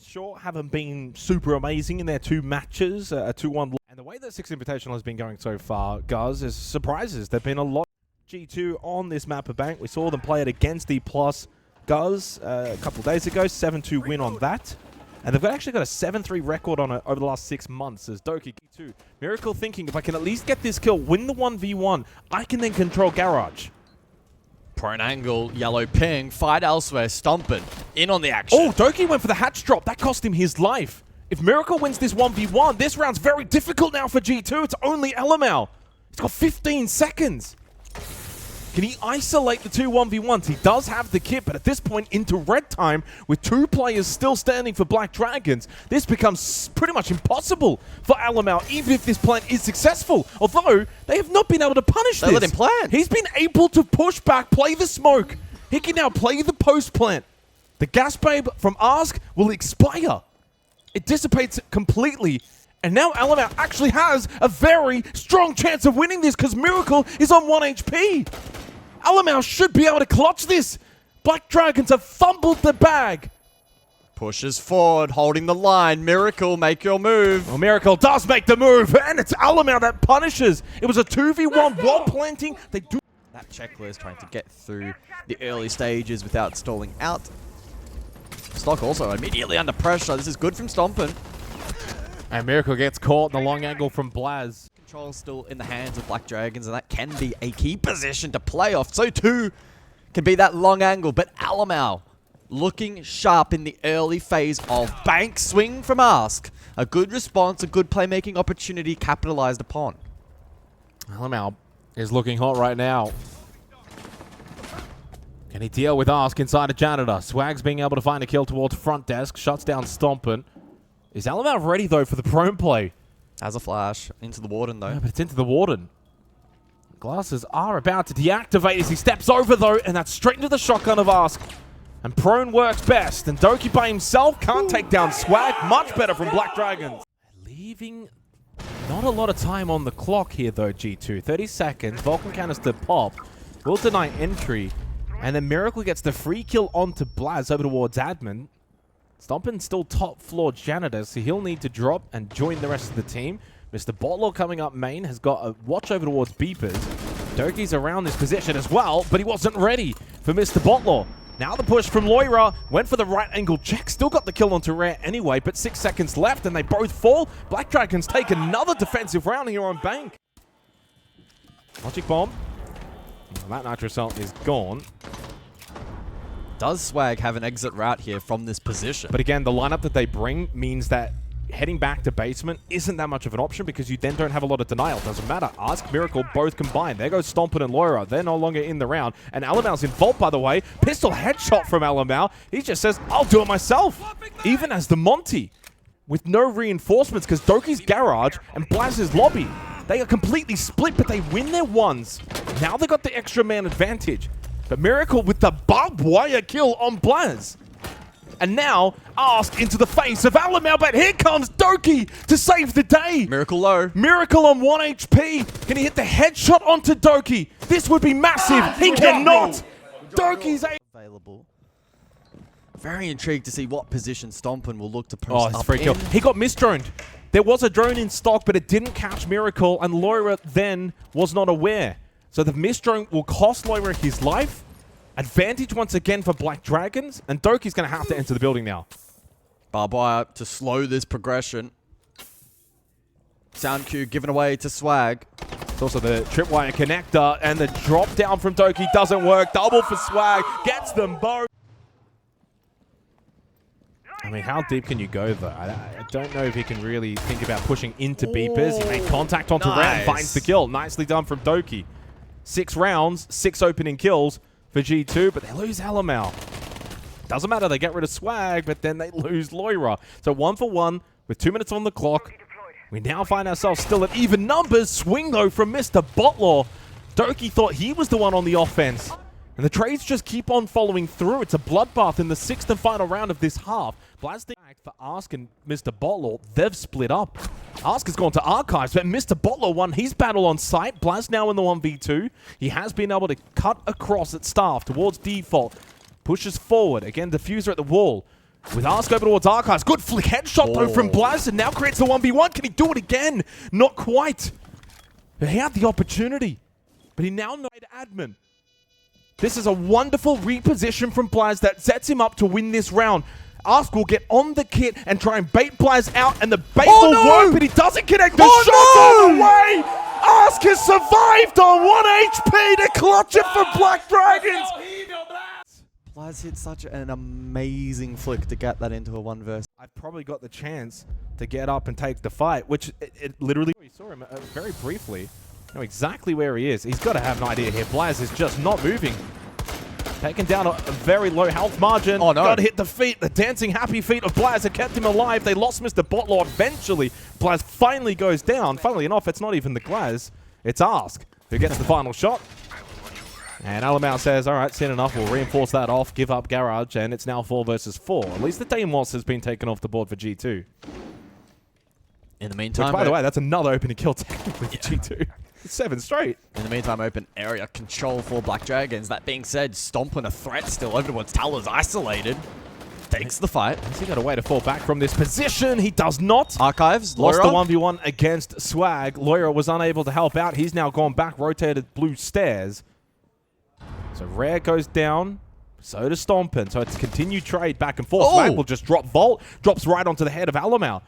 Sure, haven't been super amazing in their two matches, a 2-1. And the way that Six Invitational has been going so far, Guz, is surprises. There've been a lot of G2 on this map of Bank. We saw them play it against D+, Guz, a couple of days ago, 7-2 win on that. And they've actually got a 7-3 record on it over the last 6 months as Doki G2. Miracle thinking, if I can at least get this kill, win the 1v1, I can then control Garage. Prone angle, yellow ping, fight elsewhere, Stompin in on the action. Oh, Doki went for the hatch drop. That cost him his life. If Miracle wins this 1v1, this round's very difficult now for G2. It's only LML. He's got 15 seconds. Can he isolate the two 1v1s? He does have the kit, but at this point into red time, with 2 players still standing for Black Dragons, this becomes pretty much impossible for LML, even if this plan is successful. Although, they have not been able to punish this. They let him plant. He's been able to push back, play the smoke. He can now play the post plant. The gas babe from Ask will expire. It dissipates completely. And now LML actually has a very strong chance of winning this because Miracle is on 1 HP. LML should be able to clutch this. Black Dragons have fumbled the bag. Pushes forward, holding the line. Miracle, make your move. Well, Miracle does make the move, and it's LML that punishes. It was a 2v1 while planting. They do that checklist, trying to get through the early stages without stalling out. Stock also immediately under pressure. This is good from Stompin. And Miracle gets caught in the long angle from Blaz. Control still in the hands of Black Dragons, and that can be a key position to play off. So too can be that long angle, but LML looking sharp in the early phase of Bank. Swing from Ask. A good response, a good playmaking opportunity capitalized upon. LML is looking hot right now. Can he deal with Ask inside a Janitor? Swag's being able to find a kill towards front desk, shuts down Stompin. Is LML ready though for the prone play? As a flash into the Warden though. Yeah, but it's into the Warden. Glasses are about to deactivate as he steps over though, and that's straight into the shotgun of Ask. And prone works best, and Doki by himself can't take down Swag. Much better from Black Dragons. Leaving not a lot of time on the clock here though, G2. 30 seconds, Vulcan canister pop. Will deny entry. And then Miracle gets the free kill onto Blaz over towards Admin. Stompin still top floor Janitor, so he'll need to drop and join the rest of the team. Mr. Bottler coming up main has got a watch over towards Beepers. Doki's around this position as well, but he wasn't ready for Mr. Bottler. Now the push from Loira, went for the right angle check, still got the kill onto Rare anyway, but 6 seconds left and they both fall. Black Dragons take another defensive round here on Bank. Logic bomb. Well, that nitro cell is gone. Does Swag have an exit route here from this position? But again, the lineup that they bring means that heading back to basement isn't that much of an option because you then don't have a lot of denial. Doesn't matter. Ask, Miracle, both combined. There goes Stompin and Loira. They're no longer in the round. And LML's in vault, by the way. Pistol headshot from LML. He just says, I'll do it myself. Even as the Monty. With no reinforcements because Doki's garage and Blaz's lobby. They are completely split, but they win their ones. Now they got the extra man advantage. But Miracle with the barbed wire kill on Blaz. And now, Ask into the face of LML, but here comes Doki to save the day. Miracle low. Miracle on 1 HP. Can he hit the headshot onto Doki? This would be massive. He cannot. Doki's available. Very intrigued to see what position Stompin will look to post Oh, it's up free kill. in. He got misdroned. There was a drone in stock, but it didn't catch Miracle, and Loira then was not aware. So the misdrone will cost Loira his life. Advantage once again for Black Dragons, and Doki's going to have to enter the building now. Barbed wire to slow this progression. Sound cue given away to Swag. It's also the tripwire connector, and the drop down from Doki doesn't work. Double for Swag, gets them both. I mean, how deep can you go, though? I don't know if he can really think about pushing into Beepers. He made contact onto Ram, finds the kill. Nicely done from Doki. 6 rounds, 6 opening kills for G2, but they lose LML. Doesn't matter, they get rid of Swag, but then they lose Loira. So 1 for 1 with 2 minutes on the clock. We now find ourselves still at even numbers. Swing, though, from Mr. Bottler. Doki thought he was the one on the offense. And the trades just keep on following through. It's a bloodbath in the 6th and final round of this half. Blasting for Ask and Mr. Bottler, they've split up. Ask has gone to Archives, but Mr. Bottler won his battle on site. Blaz now in the 1v2. He has been able to cut across at staff towards default. Pushes forward. Again, diffuser at the wall. With Ask over towards Archives. Good flick headshot though from Blaz, and now creates the 1v1. Can he do it again? Not quite. He had the opportunity, but he now knows admin. This is a wonderful reposition from Blaz that sets him up to win this round. Ask will get on the kit and try and bait Blaz out, and the bait will work, but he doesn't connect. The shot's on the way! Ask has survived on 1 HP to clutch it for Black Dragons! Blaz hit such an amazing flick to get that into a 1v1. I've probably got the chance to get up and take the fight, which it literally... We saw him very briefly. Know exactly where he is. He's got to have an idea here. Blaz is just not moving. Taken down a very low health margin. Oh, no. Got to hit the feet. The dancing happy feet of Blaz have kept him alive. They lost Mr. Botlaw eventually. Blaz finally goes down. Funnily enough, it's not even the Glaz. It's Ask who gets the final shot. And Alamau says, all right, seen enough. We'll reinforce that off, give up Garage, and it's now 4 versus 4. At least the Deimos has been taken off the board for G2. In the meantime... Which, by the way, that's another opening kill technically for G2. 7 straight. In the meantime, open area control for Black Dragons. That being said, Stomping a threat still over towards Taller's isolated. Takes the fight. Has he got a way to fall back from this position? He does not. Archives, Lost Loira. the 1v1 against Swag. Loira was unable to help out. He's now gone back, rotated blue stairs. So Rare goes down. So does Stompin. So it's a continued trade back and forth. Swag will just drop Volt. Drops right onto the head of Alamau.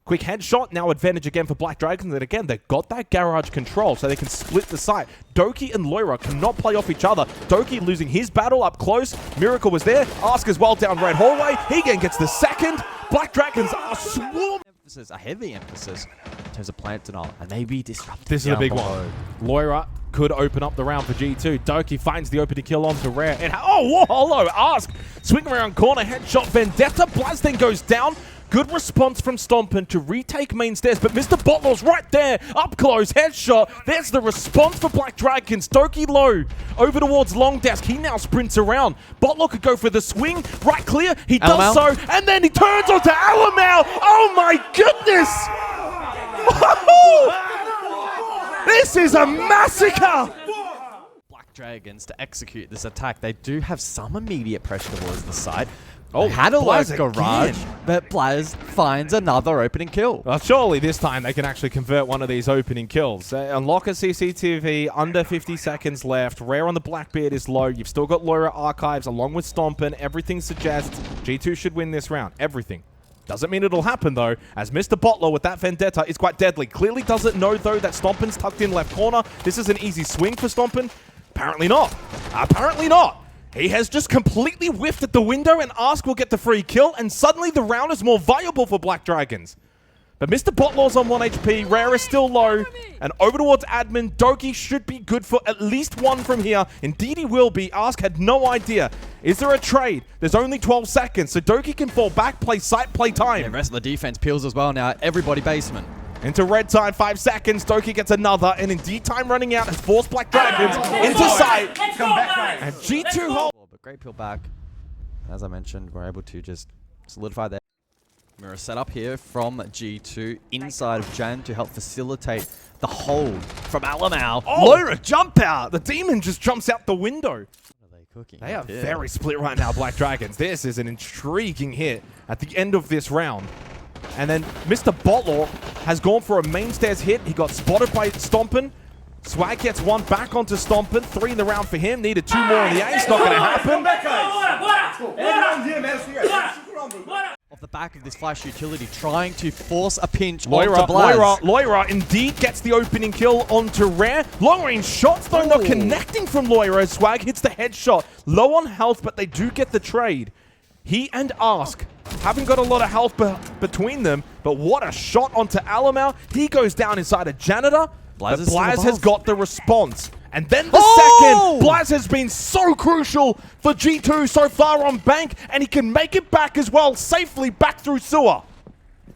Quick headshot, now advantage again for Black Dragons, and again, they've got that garage control, so they can split the site. Doki and Loira cannot play off each other. Doki losing his battle up close. Miracle was there. Ask as well down red hallway. He again gets the second. Black Dragons are swarming. A heavy emphasis in terms of plant denial, and maybe disrupt. This is a big one. Loira could open up the round for G2. Doki finds the opening kill onto Rare. And oh, hello, Ask. Swing around corner, headshot, Vendetta. Blaz then goes down. Good response from Stompin to retake main stairs, but Mr. Botlaw's right there. Up close, headshot. There's the response for Black Dragons. Doki low, over towards long desk. He now sprints around. Botlaw could go for the swing. Right clear, he does so, and then he turns onto Alamau. Oh my goodness! This is a massacre! Black Dragons to execute this attack. They do have some immediate pressure towards the side. They had a low garage, but Blaz finds another opening kill. Well, surely this time they can actually convert one of these opening kills. Unlock a CCTV, under 50 seconds left. Rare on the Blackbeard is low. You've still got Loira Archives along with Stompin. Everything suggests G2 should win this round. Everything. Doesn't mean it'll happen, though, as Mr. Botlaw with that Vendetta is quite deadly. Clearly doesn't know, though, that Stompin's tucked in left corner. This is an easy swing for Stompin. Apparently not. Apparently not. He has just completely whiffed at the window, and Ask will get the free kill, and suddenly the round is more viable for Black Dragons. But Mr. Botlaw's on 1 HP, Rare is still low, and over towards admin, Doki should be good for at least 1 from here. Indeed he will be. Ask had no idea. Is there a trade? There's only 12 seconds, so Doki can fall back, play sight, play time. The rest of the defense peels as well now. Everybody basement. Into red time, 5 seconds. Doki gets another, and indeed time running out has forced Black Dragons into sight. And G2 hold. But great peel back. As I mentioned, we're able to just solidify that. Mirror set up here from G2 inside of Jan to help facilitate the hold from Alamau. Loira jump out. The demon just jumps out the window. What are they cooking? They are very split right now, Black Dragons. This is an intriguing hit at the end of this round. And then Mr. Botlaw has gone for a main stairs hit. He got spotted by Stompin. Swag gets 1 back onto Stompin. 3 in the round for him. Needed 2 more in the ace. Not going to happen. Off the back of this flash utility, trying to force a pinch onto Blaz. Loira indeed gets the opening kill onto Rare. Long range shots though not connecting from Loira as Swag hits the headshot. Low on health, but they do get the trade. He and Ask haven't got a lot of health between them, but what a shot onto Alamau. He goes down inside a janitor, but Blaz has got the response. And then the second, Blaz has been so crucial for G2 so far on Bank, and he can make it back as well, safely back through sewer.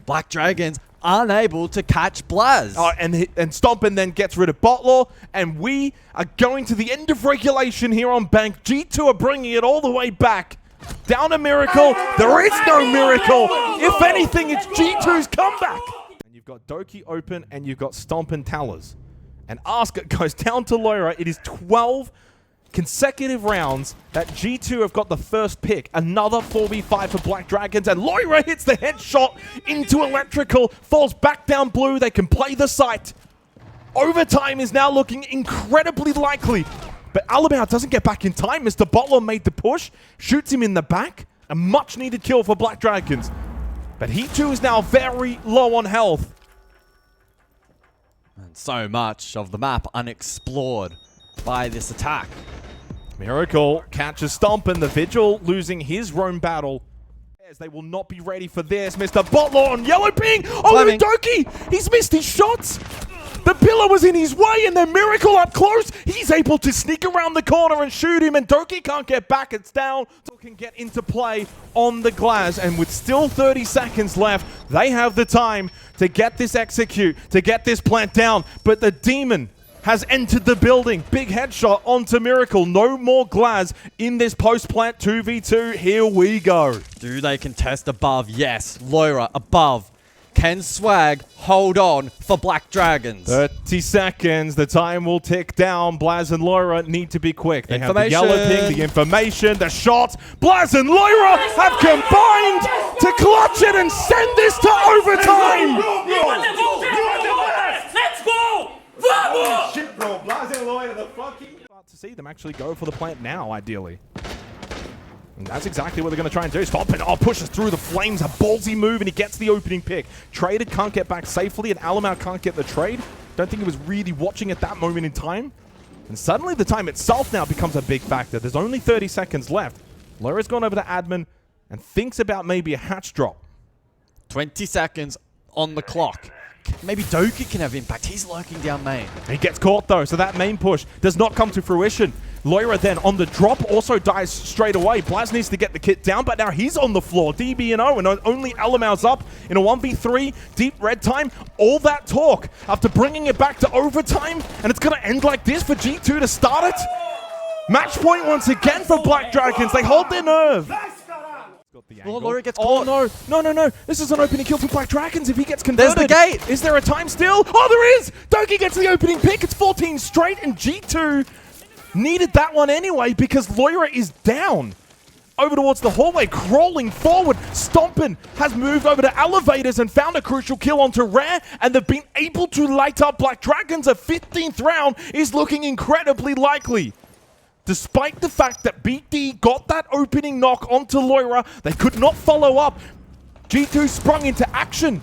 Black Dragons unable to catch Blaz. And Stompin then gets rid of Botlaw, and we are going to the end of regulation here on Bank. G2 are bringing it all the way back. Down a miracle. There is no miracle. If anything, it's G2's comeback. And you've got Doki open, and you've got Stompin Towers. And Ask goes down to Loira. It is 12 consecutive rounds that G2 have got the first pick. Another 4v5 for Black Dragons, and Loira hits the headshot into Electrical, falls back down blue. They can play the site. Overtime is now looking incredibly likely, but Alamau doesn't get back in time. Mr. Butler made the push, shoots him in the back. A much needed kill for Black Dragons, but he too is now very low on health. And so much of the map unexplored by this attack. Miracle catches Stomp, and the Vigil losing his roam battle. They will not be ready for this. Mr. Butler on yellow ping. Oh, Doki! He's missed his shots. The pillar was in his way, and then Miracle up close. He's able to sneak around the corner and shoot him, and Doki can't get back. It's down. So can get into play on the glass, and with still 30 seconds left, they have the time to get this execute, to get this plant down. But the Demon has entered the building. Big headshot onto Miracle. No more Glaz in this post-plant 2v2. Here we go. Do they contest above? Yes. Loira above. Can Swag hold on for Black Dragons? 30 seconds. The time will tick down. Blaz and Loira need to be quick. They have the yellow ping, the information, the shot. Blaz and Loira have combined to clutch it and send this to overtime. Let's go! Oh, shit, bro. Blaz and Loira, the fucking... To see them actually go for the plant now, ideally. And that's exactly what they're going to try and do. Stompin' pushes through the flames. A ballsy move, and he gets the opening pick. Traded can't get back safely, and Alamau can't get the trade. Don't think he was really watching at that moment in time. And suddenly the time itself now becomes a big factor. There's only 30 seconds left. Loira's gone over to admin and thinks about maybe a hatch drop. 20 seconds on the clock. Maybe Doki can have impact. He's lurking down main. He gets caught though, so that main push does not come to fruition. Loira then on the drop also dies straight away. Blaz needs to get the kit down, but now he's on the floor. DB and O, and only Alamau's up in a 1v3. Deep red time. All that talk after bringing it back to overtime, and it's going to end like this for G2 to start it. Match point once again for Black Dragons. They hold their nerve. Oh, Loira gets caught. Oh, no. This is an opening kill for Black Dragons if he gets converted. There's the gate. Is there a time still? Oh, there is. Doki gets the opening pick. It's 14 straight, and G2 needed that one anyway because Loira is down. Over towards the hallway, crawling forward. Stompin' has moved over to elevators and found a crucial kill onto Rare, and they've been able to light up Black Dragons. A 15th round is looking incredibly likely. Despite the fact that BD got that opening knock onto Loira, they could not follow up. G2 sprung into action.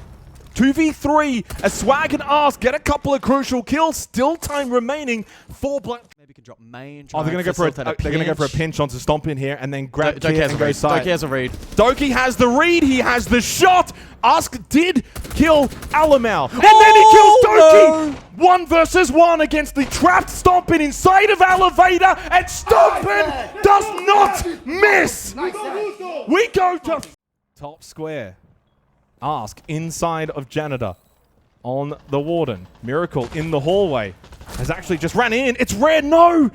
2v3 as Swag and Ask get a couple of crucial kills. Still time remaining for Black. Maybe can drop main. Oh, they're gonna go for a pinch onto Stomp in here and then grab Doki and go side. Doki has a read. Doki has the read. He has the shot. Ask did kill Alamau. And then he kills Doki. No. 1 versus 1 against the trapped Stompin' inside of elevator, and Stompin' does not miss. We go to top square. Ask inside of Janitor on the Warden. Miracle in the hallway has actually just ran in. It's Rare. No.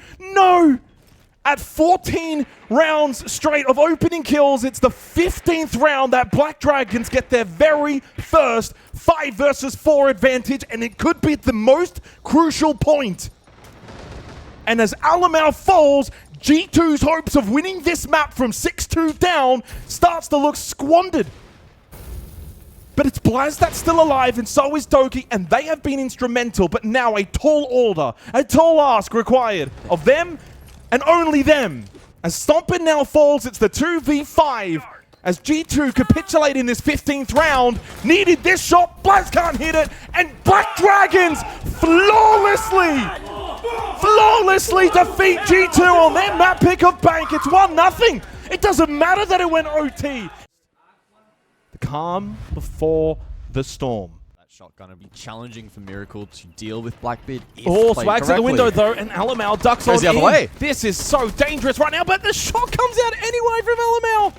At 14 rounds straight of opening kills, it's the 15th round that Black Dragons get their very first 5 versus 4 advantage, and it could be the most crucial point. And as Alamau falls, G2's hopes of winning this map from 6-2 down starts to look squandered. But it's Blaz that's still alive, and so is Doki, and they have been instrumental, but now a tall order, a tall ask required of them and only them. As Stompin' now falls, it's the 2v5. As G2 capitulate in this 15th round, needed this shot, Blaz can't hit it, and Black Dragons flawlessly defeat G2 on their map pick of Bank. It's 1-0. It doesn't matter that it went OT. The calm before the storm. Shot gonna be challenging for Miracle to deal with Blackbeard. Oh, Swag's in the window though, and Alamau ducks on the other way. This is so dangerous right now, but the shot comes out anyway from Alamau.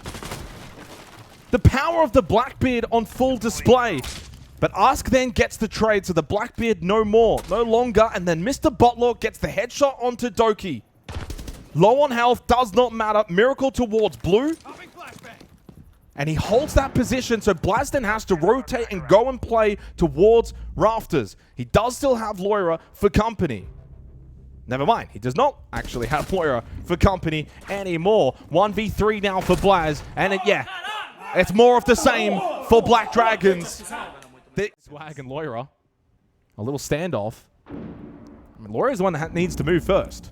The power of the Blackbeard on full display. But Ask then gets the trade, so the Blackbeard no longer, and then Mr. Botlock gets the headshot onto Doki. Low on health, does not matter. Miracle towards blue. And he holds that position, so Blasden has to rotate and go and play towards Rafters. He does still have Loira for company. Never mind, he does not actually have Moira for company anymore. 1v3 now for Blaz, and it's more of the same for Black Dragons. Swag and Loira, a little standoff. I mean, Loira's the one that needs to move first.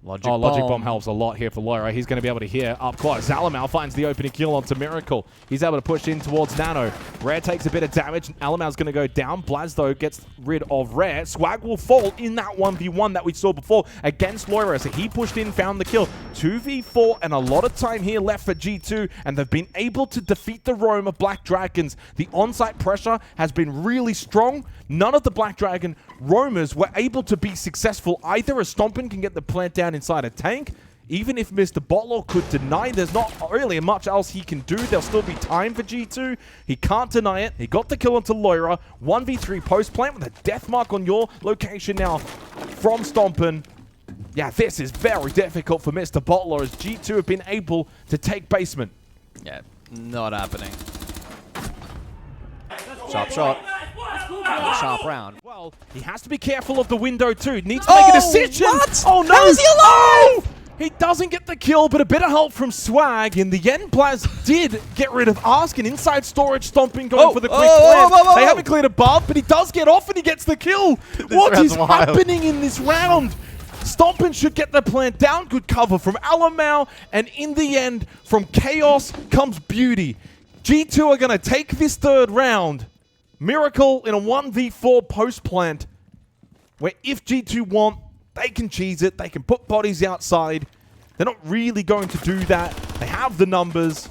Logic Bomb helps a lot here for Loira. He's going to be able to hear up close. Alamau finds the opening kill onto Miracle. He's able to push in towards Nano. Rare takes a bit of damage. Alamau's going to go down. Blaz, though, gets rid of Rare. Swag will fall in that 1v1 that we saw before against Loira. So he pushed in, found the kill. 2v4 and a lot of time here left for G2, and they've been able to defeat the roam of Black Dragons. The on-site pressure has been really strong. None of the Black Dragon roamers were able to be successful either, as Stompin can get the plant down inside a tank. Even if Mr. Bottler could deny, there's not really much else he can do. There'll still be time for G2. He can't deny it. He got the kill onto Loira. 1v3 post-plant with a death mark on your location now from Stompin. Yeah, this is very difficult for Mr. Bottler, as G2 have been able to take basement. Yeah, not happening. Sharp shot. Sharp round. Well, he has to be careful of the window too. Needs to make a decision. What? Oh no! How is he alive? He doesn't get the kill, but a bit of help from Swag. In the end, Blaz did get rid of Ask, and inside storage Stomping going for the quick plant. They haven't cleared above, but he does get off and he gets the kill. What is happening in this round? Stompin should get the plant down. Good cover from Alamau, and in the end, from Chaos comes Beauty. G2 are going to take this third round. Miracle in a 1v4 post-plant, where if G2 want, they can cheese it. They can put bodies outside. They're not really going to do that. They have the numbers.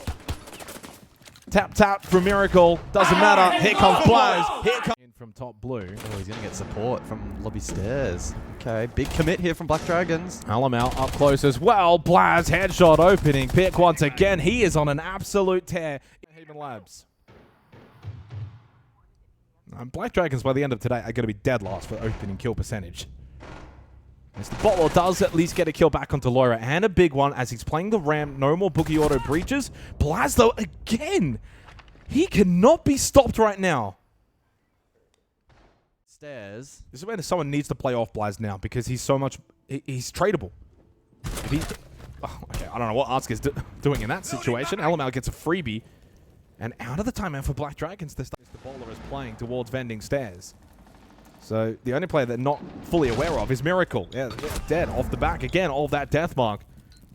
Tap, tap from Miracle. Doesn't matter. Here comes Blaz. Here comes from top blue. Oh, he's going to get support from lobby stairs. Okay, big commit here from Black Dragons. Alamau up close as well. Blaz headshot opening pick once again. He is on an absolute tear in Haven Labs. Black Dragons, by the end of today, are going to be dead last for opening kill percentage. Mr. Bottler does at least get a kill back onto Loira, and a big one as he's playing the ramp. No more boogie auto breaches. Blaz, though, again, he cannot be stopped right now. Stairs. This is where someone needs to play off Blaz now, because he's so much... He's tradable. Okay, I don't know what Ask is doing in that situation. Alamau gets a freebie. And out of the timeout for Black Dragons, the Bottler is playing towards vending stairs. So the only player they're not fully aware of is Miracle. Yeah, dead off the back again, all of that death mark.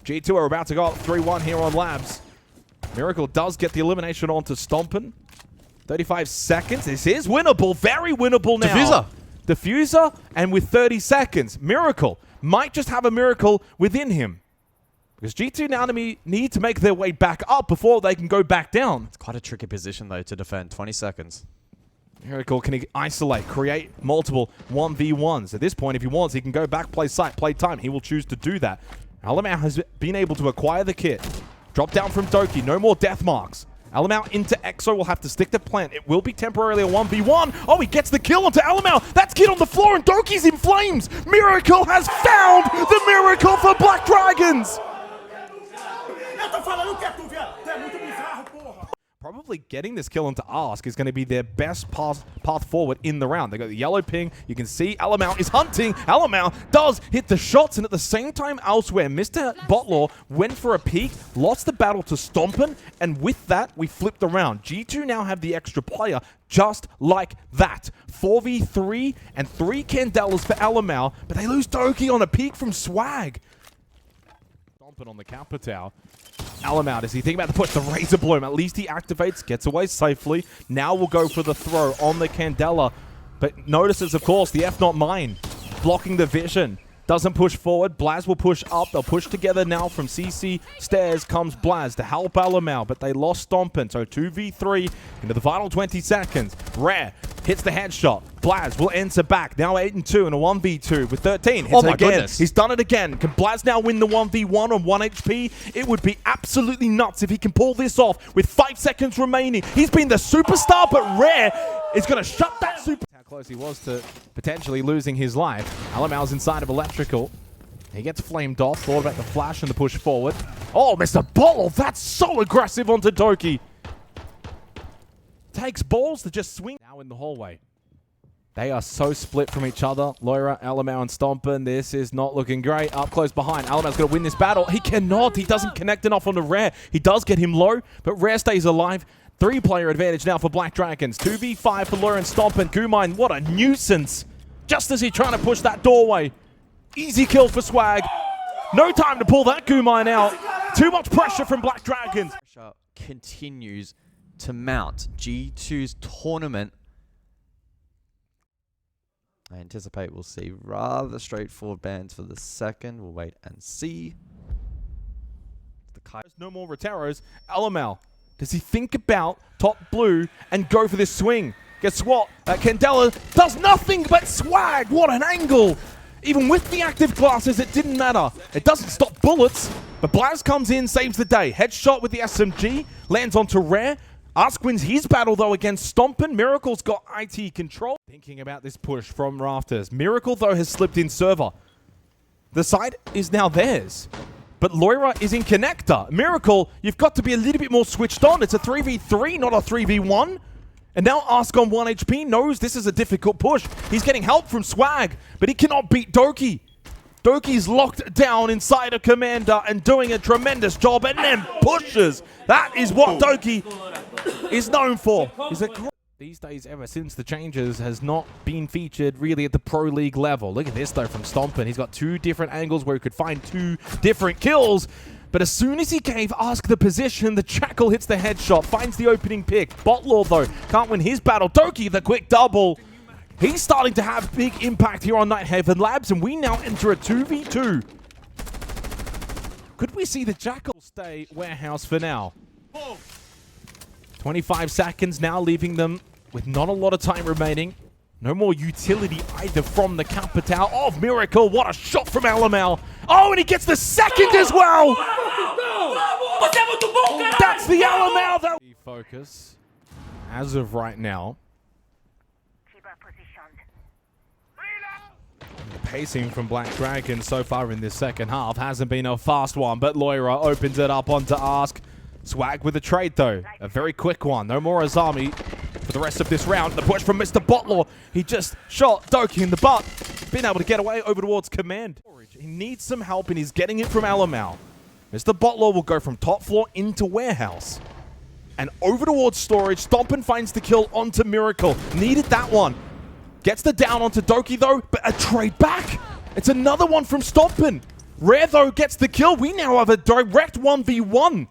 G2 are about to go up 3-1 here on Labs. Miracle does get the elimination onto Stompin. 35 seconds. This is winnable, very winnable now. Diffuser, and with 30 seconds, Miracle might just have a miracle within him. Because G2 now need to make their way back up before they can go back down. It's quite a tricky position, though, to defend. 20 seconds. Miracle can isolate, create multiple 1v1s. At this point, if he wants, he can go back, play site, play time. He will choose to do that. Alamau has been able to acquire the kit. Drop down from Doki. No more death marks. Alamau into Exo will have to stick to plant. It will be temporarily a 1v1. Oh, he gets the kill onto Alamau. That's kid on the floor, and Doki's in flames. Miracle has found the miracle for Black Dragons. Probably getting this kill onto Ask is going to be their best path forward in the round. They got the yellow ping. You can see Alamau is hunting. Alamau does hit the shots, and at the same time elsewhere, Mr. Bottler went for a peek, lost the battle to Stompin, and with that, we flipped around. G2 now have the extra player just like that. 4v3 and 3 Candelas for Alamau, but they lose Doki on a peek from Swag. Stompin on the counter tower. Alamau, does he think about the push? The Razor Bloom. At least he activates, gets away safely. Now we'll go for the throw on the Candela. But notices, of course, the F not mine. Blocking the vision. Doesn't push forward. Blaz will push up. They'll push together now from CC stairs comes Blaz to help Alamau, but they lost Stompin. So 2v3 into the final 20 seconds. Rare hits the headshot. Blaz will enter back. Now 8-2 in a 1v2 with 13. Hits it again. Goodness. He's done it again. Can Blaz now win the 1v1 on 1 HP? It would be absolutely nuts if he can pull this off with 5 seconds remaining. He's been the superstar, but Rare is going to shut that super... How close he was to potentially losing his life. Alamau's inside of electrical. He gets flamed off. Thought about the flash and the push forward. Oh, Mr. Bottler, that's so aggressive onto Doki. Takes balls to just swing. Now in the hallway. They are so split from each other. Loira, Alamau, and Stompen. This is not looking great. Up close behind. Alamau's going to win this battle. He cannot. He doesn't connect enough onto Rare. He does get him low, but Rare stays alive. 3-player advantage now for Black Dragons. 2v5 for Loira and Stompen. Gumine, what a nuisance. Just as he's trying to push that doorway. Easy kill for Swag. No time to pull that Gumine out. Too much pressure from Black Dragons. Pressure continues to mount. G2's tournament, I anticipate we'll see rather straightforward bans for the second. We'll wait and see. No more Roteros. Alamau, does he think about top blue and go for this swing? Guess what? Candela does nothing but Swag. What an angle. Even with the active glasses, it didn't matter. It doesn't stop bullets, but Blaz comes in, saves the day. Headshot with the SMG, lands onto Rare. Ask wins his battle, though, against Stompen. Miracle's got IT control. Thinking about this push from Rafters. Miracle, though, has slipped in server. The side is now theirs. But Loira is in connector. Miracle, you've got to be a little bit more switched on. It's a 3v3, not a 3v1. And now Ask on 1 HP knows this is a difficult push. He's getting help from Swag, but he cannot beat Doki. Doki's locked down inside a commander and doing a tremendous job and then pushes. That is what Doki is known for. These days, ever since the changes, has not been featured really at the Pro League level. Look at this, though, from Stompen. He's got 2 different angles where he could find 2 different kills. But as soon as he gave Ask the position, the Jackal hits the headshot, finds the opening pick. Botlord, though, can't win his battle. Doki, the quick double. He's starting to have big impact here on Nighthaven Labs, and we now enter a 2v2. Could we see the Jackal stay warehouse for now? 25 seconds now, leaving them with not a lot of time remaining. No more utility either from the Capital of Miracle. What a shot from Alamau. Oh, and he gets the second as well. That's the Alamau. Focus as of right now. The pacing from Black Dragon so far in this second half hasn't been a fast one, but Loira opens it up onto Ask. Swag with a trade, though. A very quick one. No more Azami for the rest of this round. The push from Mr. Botlord. He just shot Doki in the butt. Been able to get away over towards command. He needs some help, and he's getting it from Alamau. Mr. Botlord will go from top floor into warehouse. And over towards storage. Stompen finds the kill onto Miracle. Needed that one. Gets the down onto Doki, though, but a trade back. It's another one from Stompen. Rare, though, gets the kill. We now have a direct 1v1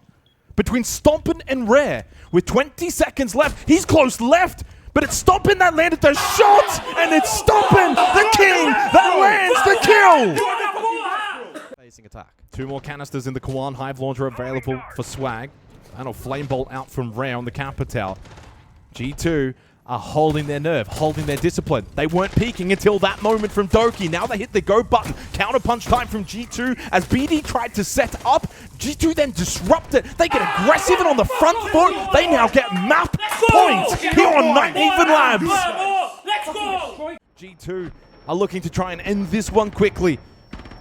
between Stompen and Rare. With 20 seconds left, he's close left, but it's Stompen that landed the shot, and it's Stompen, the king, that lands the kill. Facing attack. 2 more canisters in the Kawan Hive launcher available for Swag. And a flame bolt out from Rare on the Capital. G2 are holding their nerve, holding their discipline. They weren't peeking until that moment from Doki. Now they hit the go button. Counterpunch time from G2 as BD tried to set up. G2 then disrupt it. They get aggressive and on the front foot, they now get map points here on Nighthaven Labs. G2 are looking to try and end this one quickly.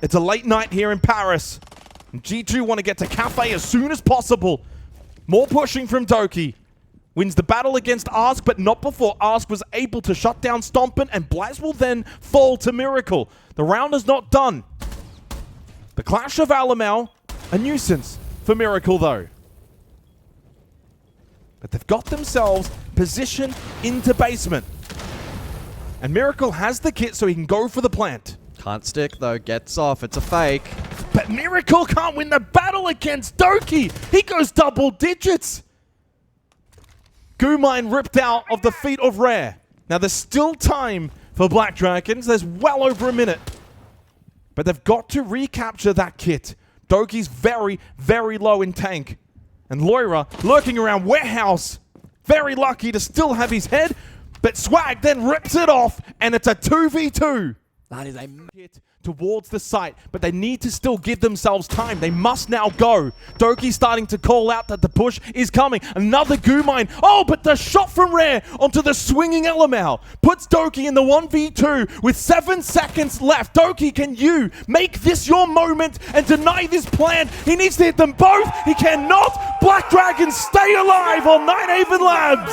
It's a late night here in Paris. And G2 want to get to Cafe as soon as possible. More pushing from Doki. Wins the battle against Ask, but not before Ask was able to shut down Stompen, and Blaz will then fall to Miracle. The round is not done. The clash of Alamau, a nuisance for Miracle, though. But they've got themselves positioned into basement. And Miracle has the kit so he can go for the plant. Can't stick, though. Gets off. It's a fake. But Miracle can't win the battle against Doki. He goes double digits. Gumine ripped out of the feet of Rare. Now there's still time for Black Dragons. There's well over a minute. But they've got to recapture that kit. Doki's very, very low in tank. And Loira lurking around warehouse. Very lucky to still have his head. But Swag then rips it off. And it's a 2v2. That is a hit towards the site, but they need to still give themselves time. They must now go. Doki's starting to call out that the push is coming. Another Gumine. Oh, but the shot from Rare onto the swinging Alamau puts Doki in the 1v2 with 7 seconds left. Doki, can you make this your moment and deny this plan? He needs to hit them both. He cannot. Black Dragons stay alive on Nighthaven Labs.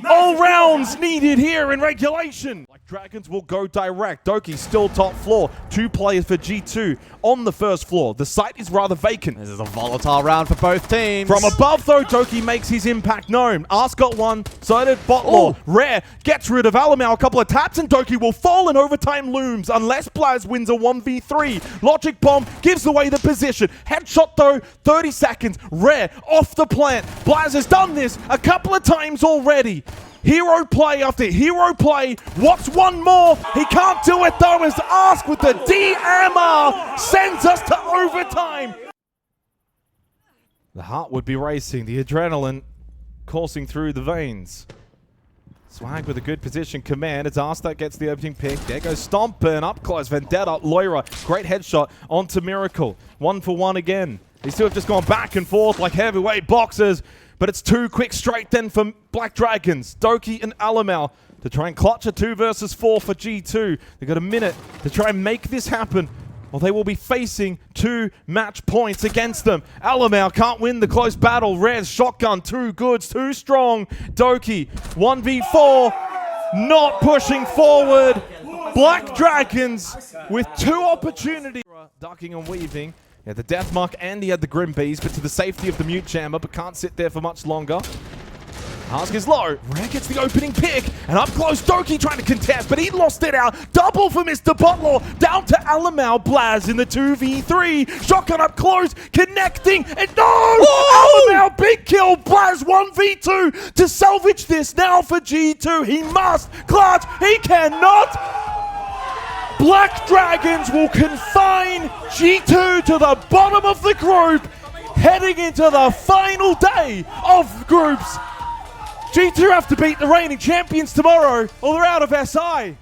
All rounds needed here in regulation. Black Dragons will go direct. Doki still top floor. 2 players for G2 on the first floor. The site is rather vacant. This is a volatile round for both teams. From above, though, Doki makes his impact known. Ask got one, so did Botlore. Rare gets rid of Alamau, a couple of taps, and Doki will fall, and overtime looms unless Blaz wins a 1v3. Logic Bomb gives away the position. Headshot, though, 30 seconds. Rare off the plant. Blaz has done this a couple of times already. Hero play after hero play. What's one more? He can't do it, though, as Ask with the DMR sends us to overtime. The heart would be racing, the adrenaline coursing through the veins. Swag with a good position command as Arstar gets the opening pick. There goes Stompin, up close, Vendetta, Loira, great headshot onto Miracle. 1 for 1 again. These two have just gone back and forth like heavyweight boxers, but it's 2 quick straight then for Black Dragons. Doki and Alamau to try and clutch a 2 versus 4 for G2. They've got a minute to try and make this happen, or they will be facing 2 match points against them. Alamau can't win the close battle. Rez, shotgun, too good, too strong. Doki, 1v4, not pushing forward. Black Dragons with 2 opportunities. Ducking and weaving. Yeah, the Death Mark and he had the Grim Bees, but to the safety of the Mute Chamber, but can't sit there for much longer. Ask is low. Rare gets the opening pick, and up close, Doki trying to contest, but he lost it out. Double for Mr. Botlore, down to Alamau. Blaz in the 2v3. Shotgun up close, connecting, and no! Alamau, big kill. Blaz 1v2 to salvage this now for G2. He must clutch, he cannot. Black Dragons will confine G2 to the bottom of the group, heading into the final day of groups. G2 have to beat the reigning champions tomorrow, or they're out of SI.